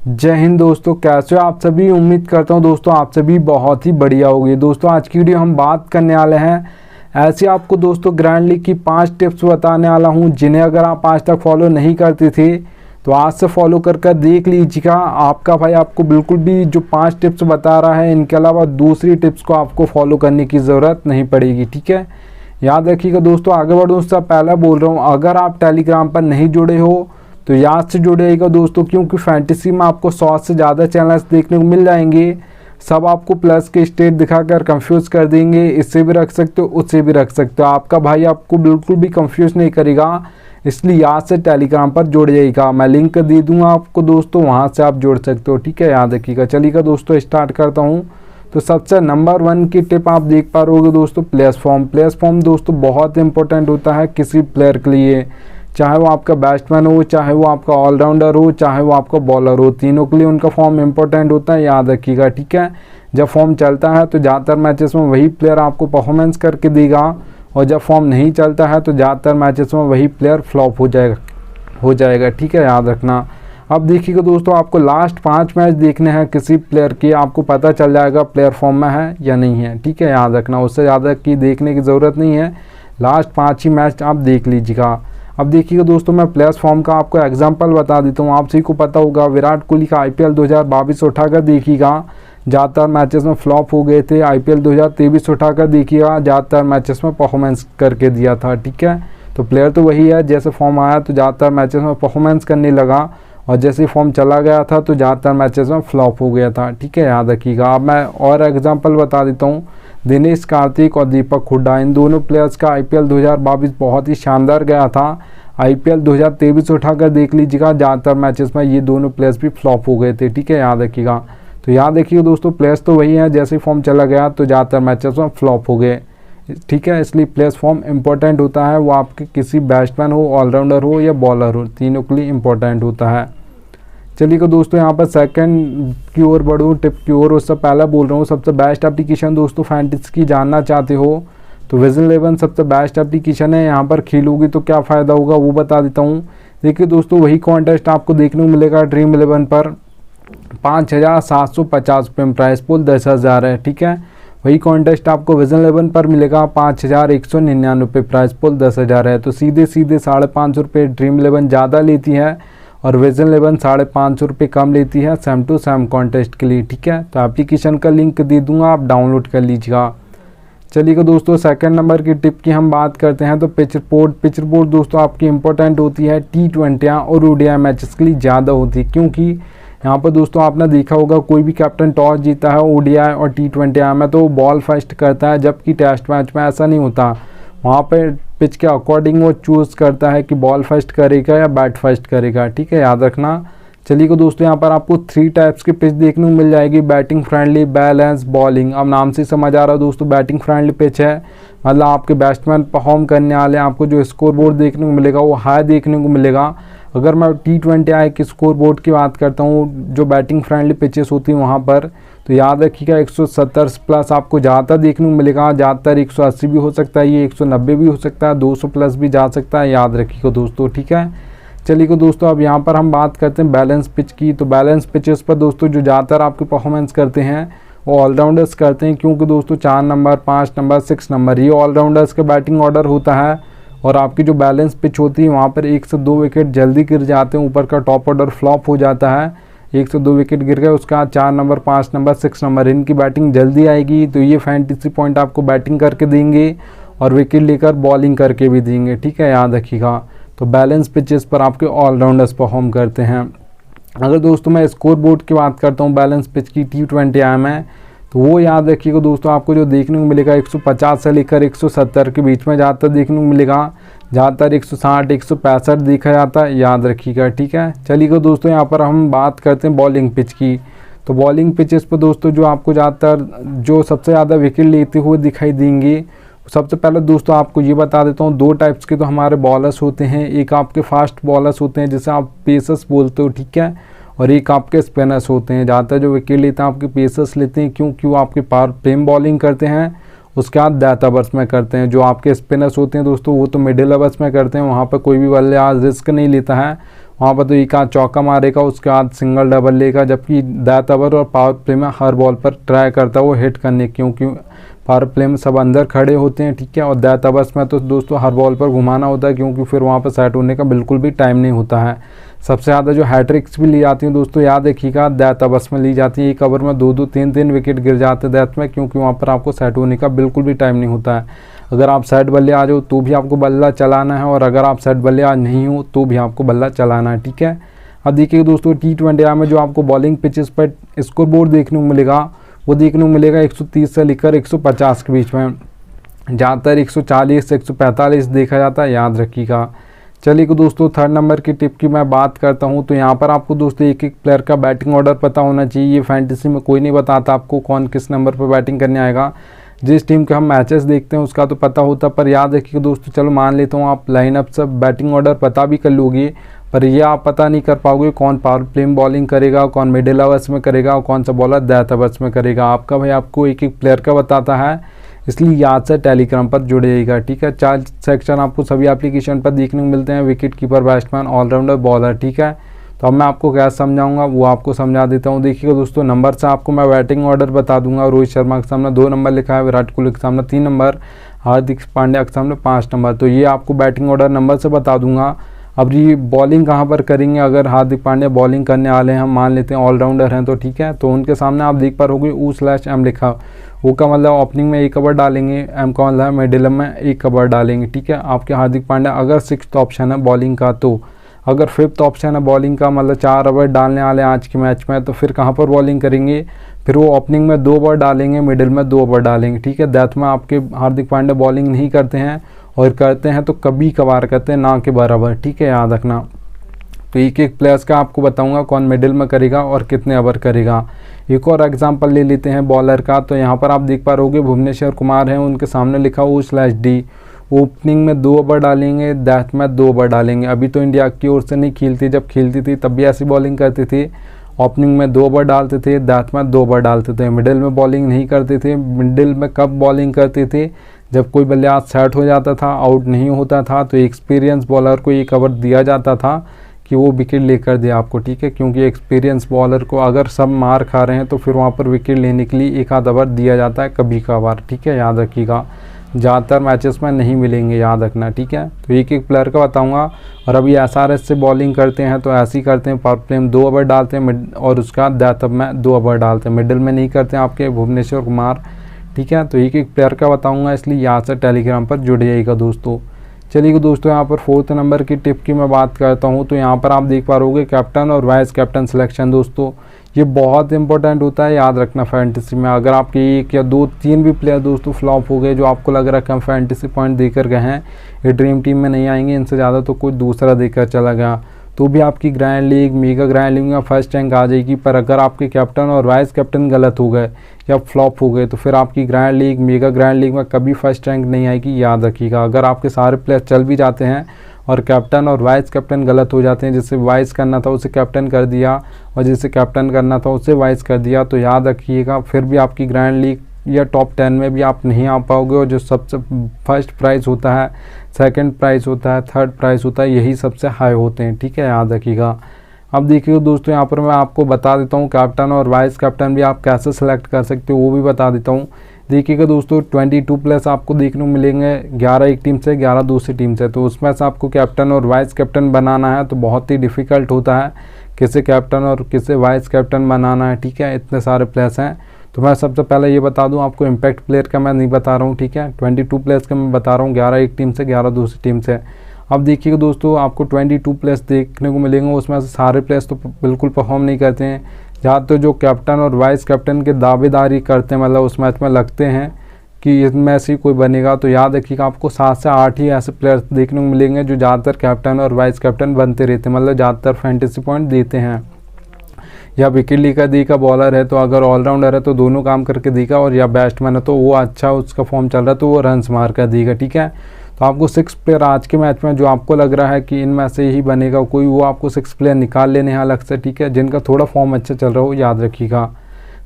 जय हिंद दोस्तों, कैसे हो आप सभी। उम्मीद करता हूं दोस्तों आप सभी बहुत ही बढ़िया होगी। दोस्तों आज की वीडियो हम बात करने वाले हैं ऐसे आपको दोस्तों ग्रैंड लीग की 5 टिप्स बताने वाला हूं, जिन्हें अगर आप आज तक फॉलो नहीं करते थे तो आज से फॉलो कर देख लीजिएगा। आपका भाई आपको बिल्कुल भी जो 5 टिप्स बता रहा है इनके अलावा दूसरी टिप्स को आपको फॉलो करने की ज़रूरत नहीं पड़ेगी। ठीक है, याद रखिएगा दोस्तों। आगे बढ़ूँ उससे पहले बोल रहा हूँ, अगर आप टेलीग्राम पर नहीं जुड़े हो तो याद से जुड़ेगा दोस्तों, क्योंकि फैंटेसी में आपको 100 से ज़्यादा चैनल्स देखने को मिल जाएंगे। सब आपको प्लस के स्टेट दिखाकर कंफ्यूज कर देंगे। इससे भी रख सकते हो, उससे भी रख सकते हो। आपका भाई आपको बिल्कुल भी कंफ्यूज नहीं करेगा, इसलिए याद से टेलीग्राम पर जुड़ जाइएगा। मैं लिंक दे दूंगा आपको दोस्तों, वहाँ से आप जुड़ सकते हो। ठीक है, याद रखिएगा। चलिएगा दोस्तों स्टार्ट करता हूँ। तो सबसे नंबर 1 की टिप आप देख पा रहे हो दोस्तों, प्लेस फॉर्म। प्लेस फॉर्म दोस्तों बहुत इंपॉर्टेंट होता है किसी प्लेयर के लिए, चाहे वो आपका बैट्समैन हो, चाहे वो आपका ऑलराउंडर हो, चाहे वो आपका बॉलर हो, तीनों के लिए उनका फॉर्म इंपॉर्टेंट होता है। याद रखिएगा। ठीक है, जब फॉर्म चलता है तो ज़्यादातर मैचेस में वही प्लेयर आपको परफॉर्मेंस करके देगा, और जब फॉर्म नहीं चलता है तो ज़्यादातर मैचेस में वही प्लेयर फ्लॉप हो जाएगा। ठीक है, याद रखना। अब देखिएगा दोस्तों, आपको लास्ट 5 मैच देखने हैं किसी प्लेयर के, आपको पता चल जाएगा प्लेयर फॉर्म में है या नहीं है। ठीक है, याद रखना। उससे ज़्यादा की देखने की ज़रूरत नहीं है, लास्ट 5 ही मैच आप देख लीजिएगा। अब देखिएगा दोस्तों, मैं प्लेस फॉर्म का आपको एग्जांपल बता देता हूँ। आप सभी को पता होगा विराट कोहली का IPL 2022 उठाकर देखिएगा, ज़्यादातर मैचेस में फ्लॉप हो गए थे। IPL 2023 उठाकर देखिएगा, ज़्यादातर मैचेस में परफॉर्मेंस करके दिया था। ठीक है, तो प्लेयर तो वही है, जैसे फॉर्म आया तो ज़्यादातर मैचेस में परफॉर्मेंस करने लगा, और जैसे फॉर्म चला गया था तो ज़्यादातर मैचेस में फ्लॉप हो गया था। ठीक है, याद रखिएगा। अब मैं और एग्जाम्पल बता देता हूँ। दिनेश कार्तिक और दीपक हुड्डा, इन दोनों प्लेयर्स का IPL 2022 बहुत ही शानदार गया था। IPL 2023 उठाकर देख लीजिएगा, ज़्यादातर मैचेस में ये दोनों प्लेयर्स भी फ्लॉप हो गए थे। ठीक है, याद रखिएगा। तो याद रखिएगा दोस्तों, प्लेयर्स तो वही है, जैसे फॉर्म चला गया तो ज़्यादातर मैचेस में फ्लॉप हो गए। ठीक है, इसलिए प्लेयर्स फॉर्म इंपॉर्टेंट होता है। वो आपके किसी बैट्समैन हो, ऑलराउंडर हो या बॉलर हो, तीनों के लिए इंपॉर्टेंट होता है। चलिए दोस्तों, यहाँ पर सेकंड की ओर बढ़ूँ, टिप की ओर। उससे पहले बोल रहा हूँ, सबसे बेस्ट एप्लीकेशन दोस्तों फैंटेसी की जानना चाहते हो तो विजन 11 सबसे बेस्ट एप्लीकेशन है। यहाँ पर खेलोगी तो क्या फ़ायदा होगा वो बता देता हूँ। देखिए दोस्तों, वही कॉन्टेस्ट आपको देखने को मिलेगा ड्रीम 11 पर। 5,750 रुपये प्राइस पूल 10,000 है। ठीक है, वही कॉन्टेस्ट आपको विजन 11 पर मिलेगा 5,199 रुपये प्राइस पूल 10,000 है। तो सीधे 550 रुपये ड्रीम 11 ज़्यादा लेती है और विजन 11 550 रुपये कम लेती है सेम टू सेम कॉन्टेस्ट के लिए। ठीक है, तो एप्लीकेशन का लिंक दे दूंगा, आप डाउनलोड कर लीजिएगा। चलिएगा दोस्तों, सेकंड नंबर की टिप की हम बात करते हैं। तो पिच रिपोर्ट दोस्तों आपकी इंपॉर्टेंट होती है T20 और ODI मैचेस के लिए ज़्यादा होती है, क्योंकि यहाँ पर दोस्तों आपने देखा होगा कोई भी कैप्टन टॉस जीता है ODI और T20 में तो बॉल फर्स्ट करता है, जबकि टेस्ट मैच में ऐसा नहीं होता। वहाँ पर पिच के अकॉर्डिंग वो चूज़ करता है कि बॉल फर्स्ट करेगा या बैट फर्स्ट करेगा। ठीक है, याद रखना। चलिए दोस्तों, यहाँ पर आपको 3 टाइप्स की पिच देखने को मिल जाएगी, बैटिंग फ्रेंडली, बैलेंस, बॉलिंग। अब नाम से समझ आ रहा है दोस्तों, बैटिंग फ्रेंडली पिच है, मतलब आपके बैट्समैन परफॉर्म करने वाले, आपको जो स्कोर बोर्ड देखने को मिलेगा वो हाई देखने को मिलेगा। अगर मैं T20 के स्कोर बोर्ड की बात करता हूँ, जो बैटिंग फ्रेंडली पिचेस होती हैं वहाँ पर, तो याद रखिएगा 170 प्लस आपको ज़्यादातर देखने को मिलेगा। ज़्यादातर 180 भी हो सकता है, ये 190 भी हो सकता है, 200 प्लस भी जा सकता है। याद रखिएगा दोस्तों। ठीक है, चलिए दोस्तों, अब यहाँ पर हम बात करते हैं बैलेंस पिच की। तो बैलेंस पिचेस पर दोस्तों जो ज़्यादातर आपके परफॉर्मेंस करते हैं वो ऑलराउंडर्स करते हैं, क्योंकि दोस्तों 4 नंबर, 5 नंबर, 6 नंबर ये ऑलराउंडर्स का बैटिंग ऑर्डर होता है। और आपकी जो बैलेंस पिच होती है वहाँ पर 1 से 2 विकेट जल्दी गिर जाते हैं, ऊपर का टॉप ऑर्डर फ्लॉप हो जाता है। 1 से 2 विकेट गिर गए, उसके बाद 4 नंबर, 5 नंबर, 6 नंबर इनकी बैटिंग जल्दी आएगी, तो ये फैंटेसी पॉइंट आपको बैटिंग करके देंगे और विकेट लेकर बॉलिंग करके भी देंगे। ठीक है, याद रखिएगा। तो बैलेंस पिचेस पर आपके ऑलराउंडर्स परफॉर्म करते हैं। अगर दोस्तों मैं स्कोर बोर्ड की बात करता हूँ बैलेंस पिच की T20 में, तो वो याद रखिएगा दोस्तों, आपको जो देखने को मिलेगा 150 से लेकर 170 के बीच में ज़्यादातर देखने को मिलेगा। ज़्यादातर 160, 165 देखा जाता है, याद रखिएगा। ठीक है, चलिएगा दोस्तों, यहाँ पर हम बात करते हैं बॉलिंग पिच की। तो बॉलिंग पिचेस पर दोस्तों जो आपको ज़्यादातर जो सबसे ज़्यादा विकेट लेते हुए दिखाई देंगे, सबसे पहले दोस्तों आपको ये बता देता हूँ, 2 टाइप्स के तो हमारे बॉलर्स होते हैं। एक आपके फास्ट बॉलर्स होते हैं जिसे आप पेसर्स बोलते हो। ठीक है, और एक आपके स्पिनर्स होते हैं। ज़्यादातर जो विकेट लेते हैं आपके पेसर्स लेते हैं, क्योंकि वो आपके पार प्लेन बॉलिंग करते हैं, उसके बाद डेथ ओवर्स में करते हैं। जो आपके स्पिनर्स होते हैं दोस्तों वो तो मिडिल ओवर्स में करते हैं, वहाँ पर कोई भी बल्लेबाज रिस्क नहीं लेता है, वहाँ पर तो एक आध चौका मारेगा, उसके बाद सिंगल डबल लेगा, जबकि डेथ ओवर और पावर प्ले में हर बॉल पर ट्राई करता है वो हिट करने की, क्योंकि पावर प्ले में सब अंदर खड़े होते हैं, ठीक है। और डेथ ओवर्स में तो दोस्तों हर बॉल पर घुमाना होता है, क्योंकि फिर वहाँ पर सेट होने का बिल्कुल भी टाइम नहीं होता है। सबसे ज़्यादा जो हैट्रिक्स भी ली जाती हैं दोस्तों, याद रखिएगा, डेथ ओवर्स में ली जाती है। एक ओवर में 2-2 3-3 विकेट गिर जाते हैं डेथ में, क्योंकि वहाँ पर आपको सेट होने का बिल्कुल भी टाइम नहीं होता है। अगर आप सेट बल्लेबाज हो तो भी आपको बल्ला चलाना है, और अगर आप सेट बल्लेबाज नहीं हो तो भी आपको बल्ला चलाना है, ठीक है। अब देखिए दोस्तों, T20 में जो आपको बॉलिंग पिचेस पर स्कोर बोर्ड देखने को मिलेगा, वो देखने को मिलेगा 130 से लेकर 150 के बीच में। ज़्यादातर 140 से 145 देखा जाता है, याद रखिएगा। चलिए दोस्तों, थर्ड नंबर की टिप की मैं बात करता हूं, तो यहाँ पर आपको दोस्तों एक एक प्लेयर का बैटिंग ऑर्डर पता होना चाहिए। ये फैंटेसी में कोई नहीं बताता आपको कौन किस नंबर पर बैटिंग करने आएगा। जिस टीम के हम मैचेस देखते हैं उसका तो पता होता, पर याद रखिएगा दोस्तों, चलो मान लेता हूँ आप लाइनअप सब बैटिंग ऑर्डर पता भी कर लोगे, पर ये आप पता नहीं कर पाओगे कौन पावर प्ले में बॉलिंग करेगा, कौन मिडिल ओवर्स में करेगा और कौन सा बॉलर डेथ ओवर्स में करेगा। आपका भाई आपको एक एक प्लेयर का बताता है, इसलिए याद से टेलीग्राम पर जुड़िएगा, ठीक है। 4 सेक्शन आपको सभी एप्लीकेशन पर देखने को मिलते हैं, wicket keeper, batsman, allrounder, bowler, ठीक है। तो अब मैं आपको क्या समझाऊंगा वो आपको समझा देता हूँ। देखिएगा दोस्तों, नंबर से आपको मैं बैटिंग ऑर्डर बता दूंगा। रोहित शर्मा के सामने 2 नंबर लिखा है, विराट कोहली के सामने 3 नंबर, हार्दिक पांड्या के सामने 5 नंबर। तो ये आपको बैटिंग ऑर्डर नंबर से बता दूंगा। अब ये बॉलिंग कहाँ पर करेंगे, अगर हार्दिक पांड्या बॉलिंग करने वाले हैं, हम मान लेते हैं ऑलराउंडर हैं, तो ठीक है, तो उनके सामने आप देख पा रहोगे U/M लिखा। वो का मतलब ओपनिंग में 1 ओवर डालेंगे, M का मतलब मिडिल में 1 ओवर डालेंगे, ठीक है। आपके हार्दिक पांड्या अगर 6th ऑप्शन है बॉलिंग का, तो अगर 5th ऑप्शन है बॉलिंग का, मतलब 4 ओवर डालने वाले आज के मैच में, तो फिर कहाँ पर बॉलिंग करेंगे, फिर वो ओपनिंग में 2 ओवर डालेंगे, मिडिल में 2 ओवर डालेंगे, ठीक है। डेथ में आपके हार्दिक पांड्या बॉलिंग नहीं करते हैं, और करते हैं तो कभी कभार करते हैं, ना के बराबर, ठीक है, याद रखना। तो एक एक प्लेयर्स का आपको बताऊंगा कौन मिडिल में करेगा और कितने ओवर करेगा। एक और एग्जांपल ले लेते हैं बॉलर का, तो यहाँ पर आप देख पा रहोगे भुवनेश्वर कुमार हैं, उनके सामने लिखा U/D। ओपनिंग में 2 ओवर डालेंगे, डेथ में 2 ओवर डालेंगे। अभी तो इंडिया की ओर से नहीं खेलती, जब खेलती थी तब भी ऐसी बॉलिंग करती थी, ओपनिंग में 2 ओवर डालते थे, डेथ में 2 ओवर डालते थे, मिडिल में बॉलिंग नहीं करते थे। मिडिल में कब बॉलिंग करते थे, जब कोई बल्लेबाज सेट हो जाता था, आउट नहीं होता था, तो एक्सपीरियंस बॉलर को 1 ओवर दिया जाता था कि वो विकेट लेकर दे आपको, ठीक है। क्योंकि एक्सपीरियंस बॉलर को अगर सब मार खा रहे हैं तो फिर वहाँ पर विकेट लेने के लिए 1 आध ओवर दिया जाता है कभी कभार, ठीक है, याद रखिएगा। ज़्यादातर मैचेस में नहीं मिलेंगे, याद रखना, ठीक है। तो एक एक प्लेयर का बताऊंगा। और अभी SRH से बॉलिंग करते हैं तो ऐसे ही करते हैं, पावर प्ले में 2 ओवर डालते हैं और उसका डेथ में 2 ओवर डालते हैं, मिडिल में नहीं करते हैं आपके भुवनेश्वर कुमार, ठीक है। तो एक एक प्लेयर का बताऊंगा, इसलिए यहाँ से टेलीग्राम पर जुड़ जाइएगा दोस्तों। चलिए दोस्तों, यहाँ पर 4th नंबर की टिप की मैं बात करता हूँ, तो यहाँ पर आप देख पा रहोगे कैप्टन और वाइस कैप्टन सिलेक्शन। दोस्तों ये बहुत इंपॉर्टेंट होता है, याद रखना फैंटेसी में। अगर आपके 1 या 2 3 भी प्लेयर दोस्तों फ्लॉप हो गए, जो आपको लग रहा है कम फैंटेसी पॉइंट देकर गए हैं, ये ड्रीम टीम में नहीं आएंगे, इनसे ज़्यादा तो कोई दूसरा देकर चला गया, तो भी आपकी grand league, mega grand league में फर्स्ट रैंक आ जाएगी। पर अगर आपके कैप्टन और वाइस कैप्टन गलत हो गए या फ्लॉप हो गए, तो फिर आपकी grand league, mega grand league में कभी फर्स्ट रैंक नहीं आएगी, याद रखिएगा। अगर आपके सारे प्लेयर चल भी जाते हैं और कैप्टन और वाइस कैप्टन गलत हो जाते हैं, जिसे वाइस करना था उसे कैप्टन कर दिया और जिसे कैप्टन करना था उसे वाइस कर दिया, तो याद रखिएगा फिर भी आपकी ग्रैंड लीग या टॉप 10 में भी आप नहीं आ पाओगे। और जो सबसे फर्स्ट प्राइज़ होता है, सेकंड प्राइज़ होता है, थर्ड प्राइज़ होता है, यही सबसे हाई होते हैं, ठीक है, याद रखिएगा। अब देखिए दोस्तों, यहाँ पर मैं आपको बता देता हूँ कैप्टन और वाइस कैप्टन भी आप कैसे सेलेक्ट कर सकते हो, वो भी बता देता हूँ। देखिएगा दोस्तों, 22+ आपको देखने को मिलेंगे, 11 एक टीम से, 11 दूसरी टीम से। तो उसमें से आपको कैप्टन और वाइस कैप्टन बनाना है, तो बहुत ही डिफ़िकल्ट होता है किसे कैप्टन और किसे वाइस कैप्टन बनाना है, ठीक है, इतने सारे प्लेयर्स हैं। तो मैं सबसे पहले ये बता दूं आपको, इम्पैक्ट प्लेयर का मैं नहीं बता रहा हूँ, ठीक है, 22 प्लेयर्स का मैं बता रहा हूँ, 11 एक टीम से, 11 दूसरी टीम से। अब देखिएगा दोस्तों, आपको 22 प्लेयर्स देखने को मिलेंगे, उसमें से सारे प्लेयर्स तो बिल्कुल परफॉर्म नहीं करते हैं। ज़्यादातर तो जो कैप्टन और वाइस कैप्टन के दावेदारी करते हैं, मतलब उस मैच में लगते हैं कि इनमें से कोई बनेगा, तो याद रखिएगा आपको 7 से 8 ही ऐसे प्लेयर्स देखने को मिलेंगे जो ज़्यादातर कैप्टन और वाइस कैप्टन बनते रहते हैं, मतलब ज़्यादातर फैंटेसी पॉइंट देते हैं। या विकेट लेकर देगा बॉलर है, तो अगर ऑलराउंडर है तो दोनों काम करके देगा, और या बैट्समैन है तो वो अच्छा उसका फॉर्म चल रहा है तो वो रन्स मार कर देगा, ठीक है। तो आपको 6 प्लेयर आज के मैच में जो आपको लग रहा है कि इनमें से ही बनेगा कोई, वो आपको 6 प्लेयर निकाल लेने हैं अलग से, ठीक है, जिनका थोड़ा फॉर्म अच्छा चल रहा हो, याद रखिएगा।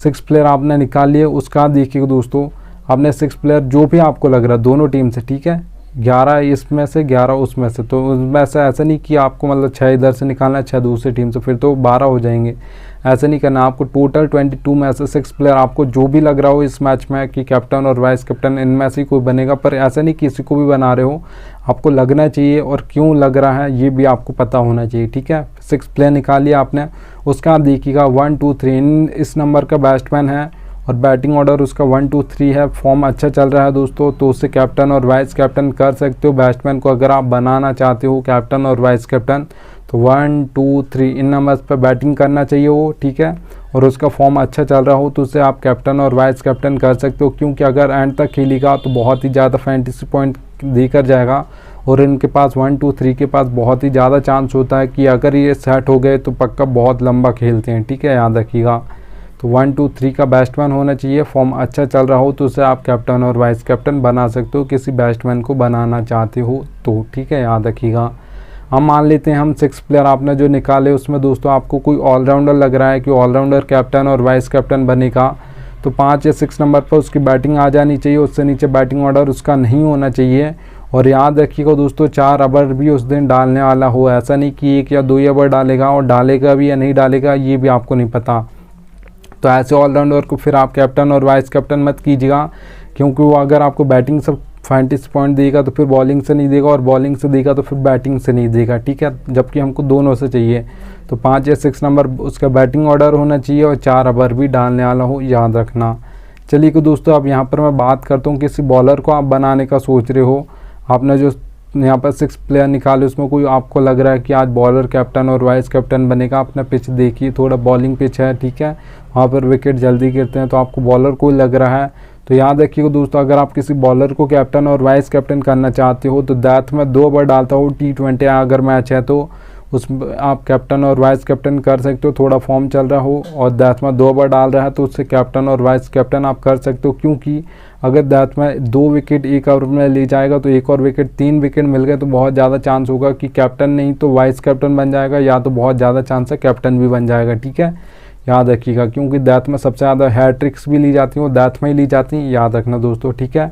6 प्लेयर आपने निकाल लिए, उसका देखिएगा दोस्तों, आपने 6 प्लेयर जो भी आपको लग रहा है दोनों टीम से, ठीक है, 11 इसमें से 11 उसमें से, तो उसमें ऐसा नहीं कि आपको मतलब 6 इधर से निकालना है 6 दूसरी टीम से, फिर तो 12 हो जाएंगे। ऐसा नहीं करना, आपको टोटल 22 में से 6 प्लेयर आपको जो भी लग रहा हो इस मैच में कि कैप्टन और वाइस कैप्टन इनमें से कोई बनेगा, पर ऐसा नहीं किसी को भी बना रहे हो, आपको लगना चाहिए और क्यों लग रहा है ये भी आपको पता होना चाहिए, ठीक है। 6 प्लेयर निकाल लिया आपने, उसका आप देखिएगा 1 2 3 इस नंबर का बैट्समैन है और बैटिंग ऑर्डर उसका 1 2 3 है, फॉर्म अच्छा चल रहा है दोस्तों, तो उससे कैप्टन और वाइस कैप्टन कर सकते हो। बैट्समैन को अगर आप बनाना चाहते हो कैप्टन और वाइस कैप्टन तो 1 2 3 इन नंबर्स पर बैटिंग करना चाहिए वो, ठीक है। और उसका फॉर्म अच्छा चल रहा हो तो उससे आप कैप्टन और वाइस कैप्टन कर सकते हो, क्योंकि अगर एंड तक खेलेगा तो बहुत ही ज़्यादा फैंटेसी पॉइंट देकर जाएगा और इनके पास 1 2 3 के पास बहुत ही ज़्यादा चांस होता है कि अगर ये सेट हो गए तो पक्का बहुत लंबा खेलते हैं, ठीक है, याद रखिएगा। तो 1 2 3 का बैट्समैन होना चाहिए, फॉर्म अच्छा चल रहा हो तो उसे आप कैप्टन और वाइस कैप्टन बना सकते हो, किसी बैट्समैन को बनाना चाहते हो तो, ठीक है, याद रखिएगा। हम मान लेते हैं हम 6 प्लेयर आपने जो निकाले उसमें दोस्तों आपको कोई ऑलराउंडर लग रहा है कि ऑलराउंडर कैप्टन और वाइस कैप्टन बनेगा, तो 5 या 6 नंबर पर उसकी बैटिंग आ जानी चाहिए, उससे नीचे बैटिंग ऑर्डर उसका नहीं होना चाहिए। और याद रखिएगा दोस्तों 4 ओवर भी उस दिन डालने वाला हो, ऐसा नहीं कि 1 या 2 ओवर डालेगा और डालेगा भी या नहीं डालेगा ये भी आपको नहीं पता। तो ऐसे ऑलराउंडर को फिर आप कैप्टन और वाइस कैप्टन मत कीजिएगा, क्योंकि वो अगर आपको बैटिंग से फैंटेसी पॉइंट देगा तो फिर बॉलिंग से नहीं देगा और बॉलिंग से देगा तो फिर बैटिंग से नहीं देगा, ठीक है, जबकि हमको दोनों से चाहिए। तो 5 या 6 नंबर उसका बैटिंग ऑर्डर होना चाहिए और 4 ओवर भी डालने वाला हो, याद रखना। चलिए कि दोस्तों अब यहाँ पर मैं बात करता हूँ किसी बॉलर को आप बनाने का सोच रहे हो, आपने जो यहाँ पर 6 प्लेयर निकाले उसमें कोई आपको लग रहा है कि आज बॉलर कैप्टन और वाइस कैप्टन बनेगा, अपना पिच देखिए, थोड़ा बॉलिंग पिच है, ठीक है, वहाँ पर विकेट जल्दी गिरते हैं, तो आपको बॉलर कोई लग रहा है तो याद रखिएगा दोस्तों अगर आप किसी बॉलर को कैप्टन और वाइस कैप्टन करना चाहते हो तो डेथ में 2 ओवर डालता हो, T20 अगर मैच है तो उसमें आप कैप्टन और वाइस कैप्टन कर सकते हो, थोड़ा फॉर्म चल रहा हो और डेथ में 2 ओवर डाल रहा है तो उससे कैप्टन और वाइस कैप्टन आप कर सकते हो, क्योंकि अगर डेथ में 2 विकेट 1 ओवर में ले जाएगा तो 1 और विकेट 3 विकेट मिल गए तो बहुत ज़्यादा चांस होगा कि कैप्टन नहीं तो वाइस कैप्टन बन जाएगा, या तो बहुत ज़्यादा चांस है कैप्टन भी बन जाएगा, ठीक है, याद रखिएगा। क्योंकि डेथ में सबसे ज़्यादा हैट्रिक्स भी ली जाती हैं वो डेथ में ही ली जाती हैं, याद रखना दोस्तों, ठीक है।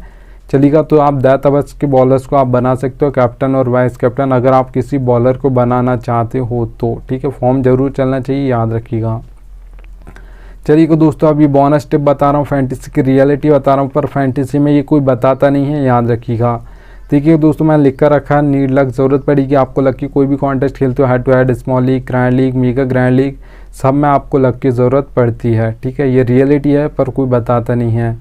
चलिएगा तो आप डेथ ओवर्स के बॉलर्स को आप बना सकते हो कैप्टन और वाइस कैप्टन अगर आप किसी बॉलर को बनाना चाहते हो तो, ठीक है, फॉर्म जरूर चलना चाहिए, याद रखिएगा। चलिए दोस्तों अब ये बोनस टिप बता रहा हूँ, फैंटेसी की रियलिटी बता रहा हूँ, पर फैंटेसी में ये कोई बताता नहीं है, याद रखिएगा। देखिए दोस्तों मैं लिख कर रखा है, नीड लक, ज़रूरत पड़ेगी आपको लक की, कोई भी कॉन्टेस्ट खेलते हो head to head, small league, grand league, mega grand league, सब में आपको लक की ज़रूरत पड़ती है, ठीक है, ये रियलिटी है पर कोई बताता नहीं है।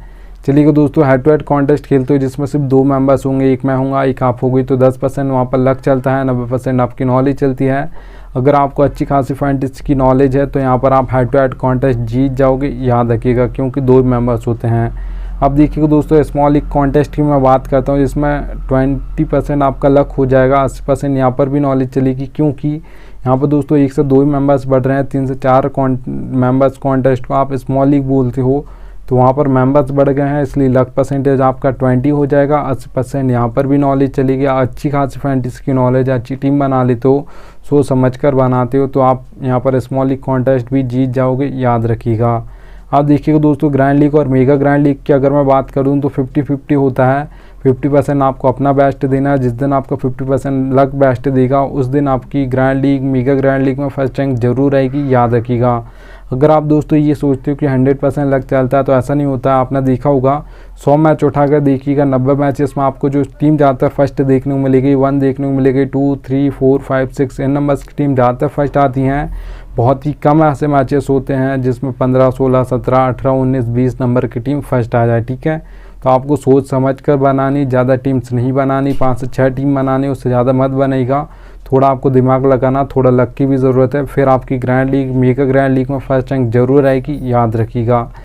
चलिए दोस्तों हेड टू हेड कॉन्टेस्ट खेलते हो जिसमें सिर्फ 2 मेंबर्स होंगे, एक मैं हूँगा एक आप होगी, तो 10% वहाँ पर लक चलता है, 90% आपकी नॉलेज चलती है। अगर आपको अच्छी खासी फैंटेसी की नॉलेज है तो यहाँ पर आप हेड टू हेड कॉन्टेस्ट जीत जाओगे, याद रखिएगा, क्योंकि 2 मेंबर्स होते हैं। अब देखिएगा दोस्तों स्मॉल लीग कॉन्टेस्ट की मैं बात करता हूँ जिसमें 20% आपका लक हो जाएगा, 80% यहाँ पर भी नॉलेज चलेगी, क्योंकि यहाँ पर दोस्तों 1 से 2 मेंबर्स बढ़ रहे हैं, 3 से 4 मेंबर्स कॉन्टेस्ट को आप स्मॉल लीग बोलते हो तो वहाँ पर मेंबर्स बढ़ गए हैं, इसलिए लक परसेंटेज आपका 20 हो जाएगा, 80% यहाँ पर भी नॉलेज चलेगी। अच्छी खासी फैंटेसी की नॉलेज, अच्छी टीम बना लेते हो, सोच समझ कर बनाते हो तो आप यहाँ पर स्मॉल लीग कॉन्टेस्ट भी जीत जाओगे, याद रखिएगा। आप देखिएगा दोस्तों ग्रैंड लीग और मेगा ग्रैंड लीग की अगर मैं बात करूँ तो 50-50 होता है, 50% आपको अपना बेस्ट देना है, जिस दिन आपका 50% लक बेस्ट देगा उस दिन आपकी grand league mega grand league में फर्स्ट रैंक जरूर रहेगी, याद रखिएगा। अगर आप दोस्तों ये सोचते हो कि 100% लक चलता है तो ऐसा नहीं होता है, आपने देखा होगा 100 मैच उठाकर देखिएगा, 90 मैचेस में आपको जो टीम ज़्यादातर फर्स्ट देखने को मिलेगी, 1 देखने को मिलेगी, 2 3 4 5 6 इन नंबर्स की टीम ज़्यादातर फर्स्ट आती हैं। बहुत ही कम ऐसे मैचेस होते हैं जिसमें 15 16 17 18 19 20 नंबर की टीम फर्स्ट आ जाए, ठीक है। तो आपको सोच समझ कर बनानी, ज़्यादा टीम्स नहीं बनानी, 5 से 6 टीम बनानी, उससे ज़्यादा मत बनेगा, थोड़ा आपको दिमाग लगाना, थोड़ा लक की भी ज़रूरत है, फिर आपकी grand league mega grand league में फर्स्ट रैंक जरूर आएगी, याद रखिएगा।